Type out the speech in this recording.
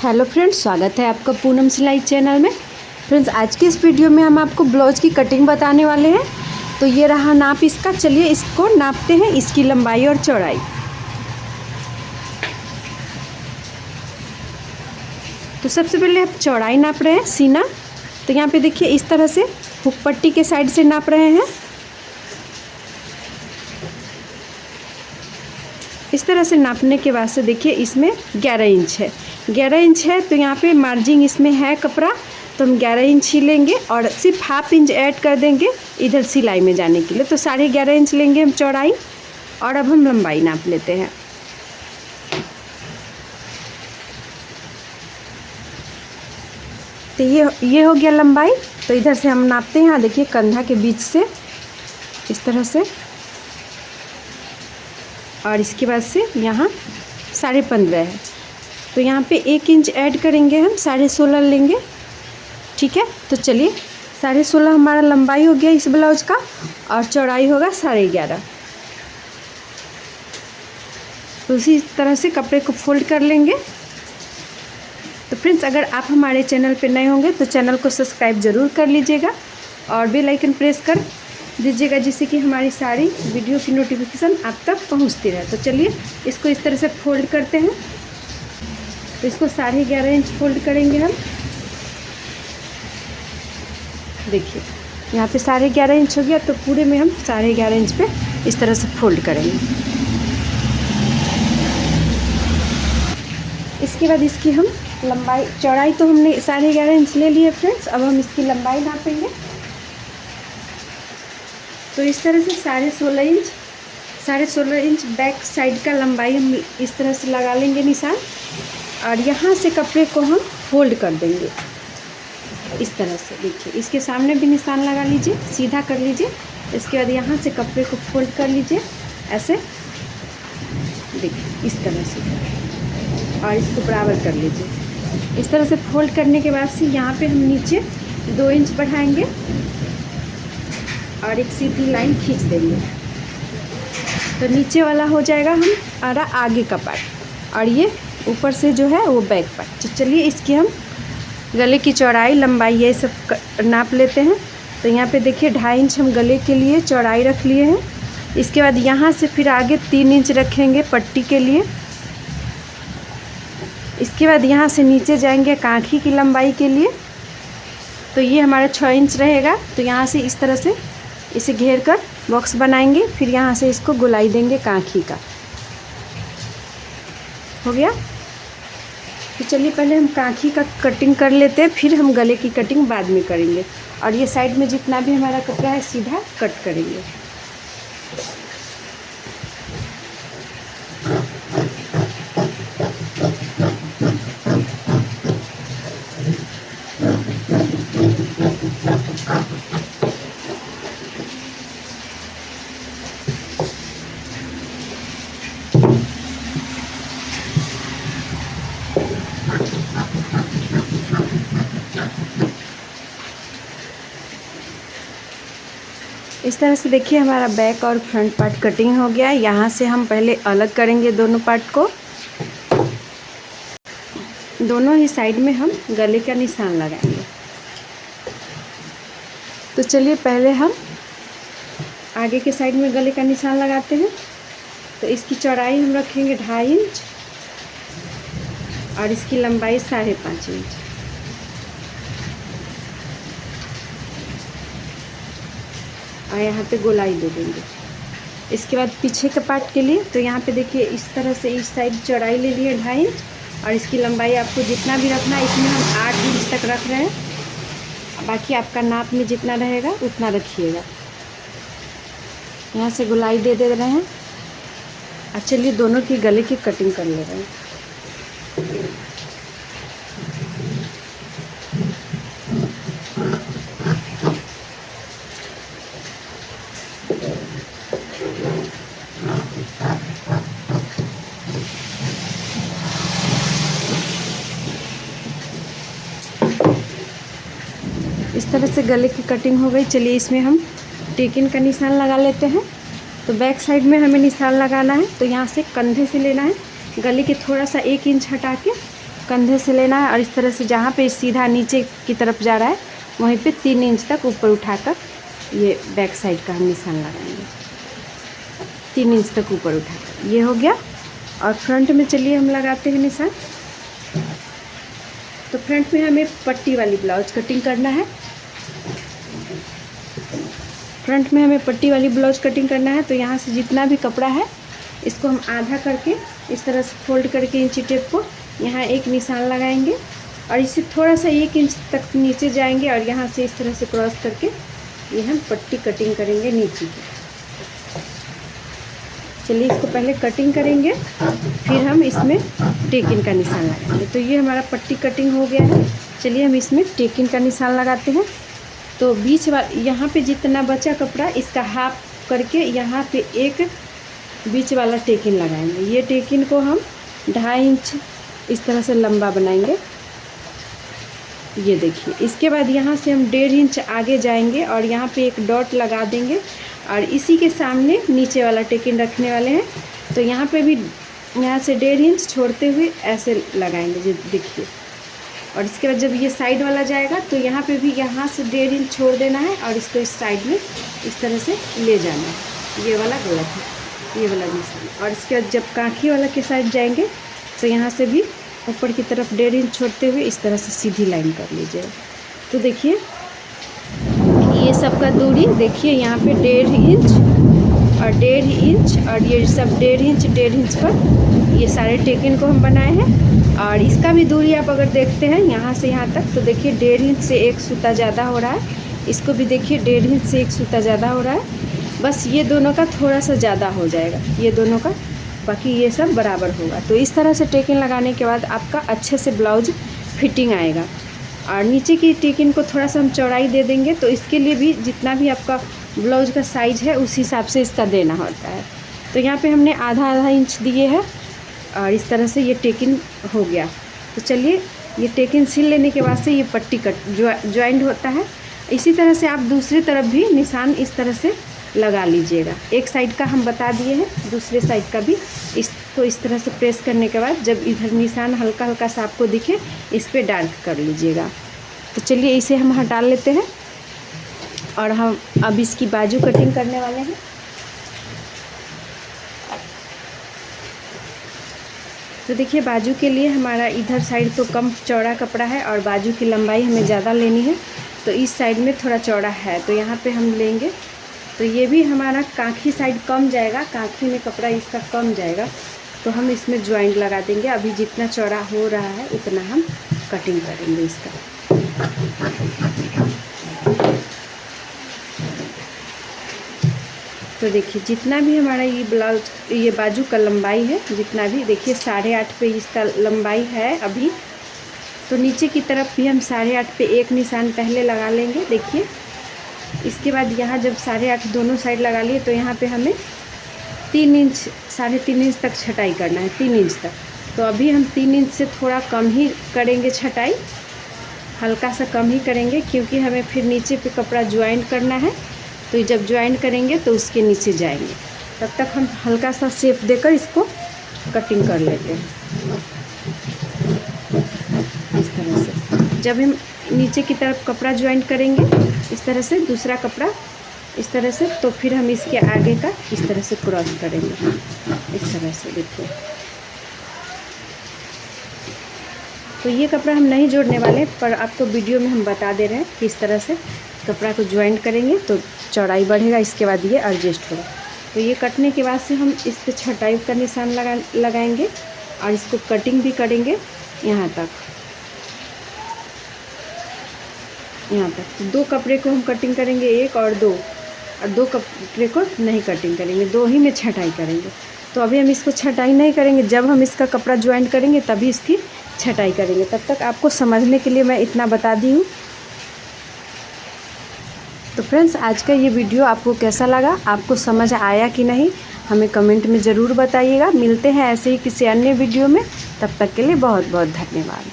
Hello friends, स्वागत है आपका पूनम सिलाई चैनल में। फ्रेंड्स, आज की इस वीडियो में हम आपको ब्लाउज़ की कटिंग बताने वाले हैं। तो ये रहा नाप इसका। चलिए इसको नापते हैं, इसकी लंबाई और चौड़ाई। तो सबसे पहले आप चौड़ाई नाप रहे हैं, सीना। तो यहाँ पे देखिए इस तरह से हुक पट्टी के साइड से नाप रहे हैं। इस तरह से नापने के बाद से देखिए इसमें 11 इंच है। 11 इंच है तो यहाँ पे मार्जिन इसमें है कपड़ा, तो हम 11 इंच ही लेंगे और सिर्फ हाफ इंच ऐड कर देंगे इधर सिलाई में जाने के लिए। तो 11.5 इंच लेंगे हम चौड़ाई। और अब हम लंबाई नाप लेते हैं। तो ये हो गया लंबाई। तो इधर से हम नापते हैं। यहाँ देखिए कंधा के बीच से इस तरह से, और इसके बाद से यहाँ 15.5 है। तो यहाँ पे 1 इंच ऐड करेंगे हम, 16.5 लेंगे। ठीक है, तो चलिए 16.5 हमारा लंबाई हो गया इस ब्लाउज का और चौड़ाई होगा 11.5। तो उसी तरह से कपड़े को फोल्ड कर लेंगे। तो फ्रेंड्स, अगर आप हमारे चैनल पे नए होंगे तो चैनल को सब्सक्राइब ज़रूर कर लीजिएगा और बेल आइकन प्रेस कर दीजिएगा, जिससे कि हमारी सारी वीडियो की नोटिफिकेशन आप तक पहुंचती रहे। तो चलिए इसको इस तरह से फोल्ड करते हैं। तो इसको 11.5 इंच फोल्ड करेंगे हम। देखिए यहाँ पे 11.5 इंच हो गया, तो पूरे में हम 11.5 इंच पे इस तरह से फोल्ड करेंगे। इसके बाद इसकी हम लंबाई चौड़ाई तो हमने 11.5 इंच ले लिए फ्रेंड्स। अब हम इसकी लंबाई नापेंगे। तो इस तरह से 16.5 इंच बैक साइड का लंबाई हम इस तरह से लगा लेंगे निशान। और यहाँ से कपड़े को हम फोल्ड कर देंगे इस तरह से। देखिए इसके सामने भी निशान लगा लीजिए, सीधा कर लीजिए। इसके बाद यहाँ से कपड़े को फोल्ड कर लीजिए ऐसे, देखिए इस तरह से, और इसको बराबर कर लीजिए। इस तरह से फोल्ड करने के बाद से यहाँ पे हम नीचे 2 इंच बढ़ाएंगे और एक सीधी लाइन खींच देंगे। तो नीचे वाला हो जाएगा हमारा आगे का पार्ट, और ये ऊपर से जो है वो बैक पार्ट। तो चलिए इसकी हम गले की चौड़ाई, लंबाई ये सब नाप लेते हैं। तो यहाँ पे देखिए 2.5 इंच हम गले के लिए चौड़ाई रख लिए हैं। इसके बाद यहाँ से फिर आगे 3 इंच रखेंगे पट्टी के लिए। इसके बाद यहाँ से नीचे जाएंगे कांखी की लंबाई के लिए। तो ये हमारा 6 इंच रहेगा। तो यहाँ से इस तरह से इसे घेर कर बॉक्स बनाएंगे, फिर यहाँ से इसको गोलाई देंगे कांखी का। हो गया। तो चलिए पहले हम कांखी का कटिंग कर लेते हैं, फिर हम गले की कटिंग बाद में करेंगे। और ये साइड में जितना भी हमारा कपड़ा है सीधा कट करेंगे। इस तरह से देखिए हमारा बैक और फ्रंट पार्ट कटिंग हो गया है। यहाँ से हम पहले अलग करेंगे दोनों पार्ट को। दोनों ही साइड में हम गले का निशान लगाएंगे। तो चलिए पहले हम आगे के साइड में गले का निशान लगाते हैं। तो इसकी चौड़ाई हम रखेंगे 2.5 इंच और इसकी लंबाई 5.5 इंच। और यहाँ पे गोलाई दे देंगे। इसके बाद पीछे के पार्ट के लिए, तो यहाँ पे देखिए इस तरह से इस साइड चौड़ाई ले लिए 2.5 इंच, और इसकी लंबाई आपको जितना भी रखना है, इसमें हम 8 इंच तक रख रहे हैं। बाकी आपका नाप में जितना रहेगा उतना रखिएगा। यहाँ से गोलाई दे रहे हैं। और चलिए दोनों की गले की कटिंग कर ले रहे हैं। इस तरह से गले की कटिंग हो गई। चलिए इसमें हम टेकिन का निशान लगा लेते हैं। तो बैक साइड में हमें निशान लगाना है। तो यहाँ से कंधे से लेना है, गले के थोड़ा सा 1 इंच हटा के कंधे से लेना है और इस तरह से जहाँ पे सीधा नीचे की तरफ जा रहा है वहीं पे 3 इंच तक ऊपर उठाकर ये बैक साइड का हम निशान लगाएंगे। 3 इंच तक ऊपर उठाकर ये हो गया। और फ्रंट में चलिए हम लगाते हैं निशान। तो फ्रंट में हमें पट्टी वाली ब्लाउज कटिंग करना है। फ्रंट में हमें पट्टी वाली ब्लाउज कटिंग करना है। तो यहाँ से जितना भी कपड़ा है इसको हम आधा करके इस तरह से फोल्ड करके इंची टेप को यहाँ एक निशान लगाएंगे और इसे थोड़ा सा 1 इंच तक नीचे जाएंगे और यहाँ से इस तरह से क्रॉस करके ये हम पट्टी कटिंग करेंगे नीचे की। चलिए इसको पहले कटिंग करेंगे, फिर हम इसमें टेकिन का निशान लगाएंगे। तो ये हमारा पट्टी कटिंग हो गया है। चलिए हम इसमें टेकिन का निशान लगाते हैं। तो बीच वाला यहाँ पे जितना बचा कपड़ा इसका हाफ करके यहाँ पे एक बीच वाला टेकिन लगाएंगे। ये टेकिन को हम 2.5 इंच इस तरह से लंबा बनाएंगे। ये देखिए, इसके बाद यहाँ से हम 1.5 इंच आगे जाएंगे और यहाँ पे एक डॉट लगा देंगे और इसी के सामने नीचे वाला टेकिन रखने वाले हैं। तो यहाँ पे भी यहाँ से 1.5 इंच छोड़ते हुए ऐसे लगाएंगे, जो देखिए। और इसके बाद जब ये साइड वाला जाएगा तो यहाँ पे भी यहाँ से 1.5 इंच छोड़ देना है और इसको इस साइड में इस तरह से ले जाना है। ये वाला गलत है, ये वाला निशान। और इसके बाद जब काँखी वाला के साइड जाएंगे तो यहाँ से भी ऊपर की तरफ 1.5 इंच छोड़ते हुए इस तरह से सीधी लाइन कर लीजिएगा। तो देखिए ये सब का दूरी देखिए, यहाँ पे 1.5 इंच और 1.5 इंच और ये सब 1.5 इंच पर ये सारे टेकिन को हम बनाए हैं। और इसका भी दूरी आप अगर देखते हैं यहाँ से यहाँ तक तो देखिए 1.5 इंच से 1 सूता ज़्यादा हो रहा है। इसको भी देखिए 1.5 इंच से 1 सूता ज़्यादा हो रहा है। बस ये दोनों का थोड़ा सा ज़्यादा हो जाएगा, ये दोनों का, बाकी ये सब बराबर होगा। तो इस तरह से टेकिन लगाने के बाद आपका अच्छे से ब्लाउज फिटिंग आएगा। और नीचे की टेकिन को थोड़ा सा हम चौड़ाई दे देंगे। तो इसके लिए भी जितना भी आपका ब्लाउज का साइज़ है उस हिसाब से इसका देना होता है। तो यहाँ पे हमने आधा इंच दिए हैं और इस तरह से ये टेकिन हो गया। तो चलिए ये टेकिन सिल लेने के बाद से ये पट्टी कट ज्वाइंट होता है। इसी तरह से आप दूसरी तरफ भी निशान इस तरह से लगा लीजिएगा। एक साइड का हम बता दिए हैं, दूसरे साइड का भी इसको इस तरह से प्रेस करने के बाद जब इधर निशान हल्का हल्का सा आपको दिखे इस पर डार्क कर लीजिएगा। तो चलिए इसे हम हटा लेते हैं और हम अब इसकी बाजू कटिंग करने वाले हैं। तो देखिए बाजू के लिए हमारा इधर साइड तो कम चौड़ा कपड़ा है और बाजू की लंबाई हमें ज़्यादा लेनी है। तो इस साइड में थोड़ा चौड़ा है तो यहाँ पे हम लेंगे। तो ये भी हमारा काँखी साइड कम जाएगा, काँखी में कपड़ा इसका कम जाएगा तो हम इसमें ज्वाइंट लगा देंगे। अभी जितना चौड़ा हो रहा है उतना हम कटिंग करेंगे इसका। तो देखिए जितना भी हमारा ये ब्लाउज ये बाजू का लंबाई है, जितना भी देखिए 8.5 पे इसका लंबाई है अभी। तो नीचे की तरफ भी हम 8.5 पे एक निशान पहले लगा लेंगे। देखिए इसके बाद यहाँ जब 8.5 दोनों साइड लगा लिए तो यहाँ पे हमें 3 इंच 3.5 इंच तक छटाई करना है, 3 इंच तक। तो अभी हम 3 इंच से थोड़ा कम ही करेंगे छटाई, हल्का सा कम ही करेंगे क्योंकि हमें फिर नीचे पे कपड़ा ज्वाइंट करना है। तो जब ज्वाइंट करेंगे तो उसके नीचे जाएंगे, तब तक हम हल्का सा शेप देकर इसको कटिंग कर लेते हैं इस तरह से। जब हम नीचे की तरफ कपड़ा ज्वाइंट करेंगे इस तरह से, दूसरा कपड़ा इस तरह से, तो फिर हम इसके आगे का इस तरह से क्रॉस करेंगे इस तरह से। देखिए तो ये कपड़ा हम नहीं जोड़ने वाले, पर आपको वीडियो में हम बता दे रहे हैं कि इस तरह से कपड़ा को ज्वाइंट करेंगे तो चौड़ाई बढ़ेगा, इसके बाद ये एडजस्ट होगा। तो ये कटने के बाद से हम इस पर छटाई का निशान लगाएंगे और इसको कटिंग भी करेंगे यहाँ तक, यहाँ तक। तो 2 कपड़े को हम कटिंग करेंगे, 1 और 2, और 2 कपड़े को नहीं कटिंग करेंगे, 2 ही में छटाई करेंगे। तो अभी हम इसको छटाई नहीं करेंगे, जब हम इसका कपड़ा ज्वाइंट करेंगे तभी इसकी छटाई करेंगे। तब तक आपको समझने के लिए मैं इतना बता दी हूँ। तो फ्रेंड्स आज का ये वीडियो आपको कैसा लगा, आपको समझ आया कि नहीं, हमें कमेंट में ज़रूर बताइएगा। मिलते हैं ऐसे ही किसी अन्य वीडियो में, तब तक के लिए बहुत बहुत धन्यवाद।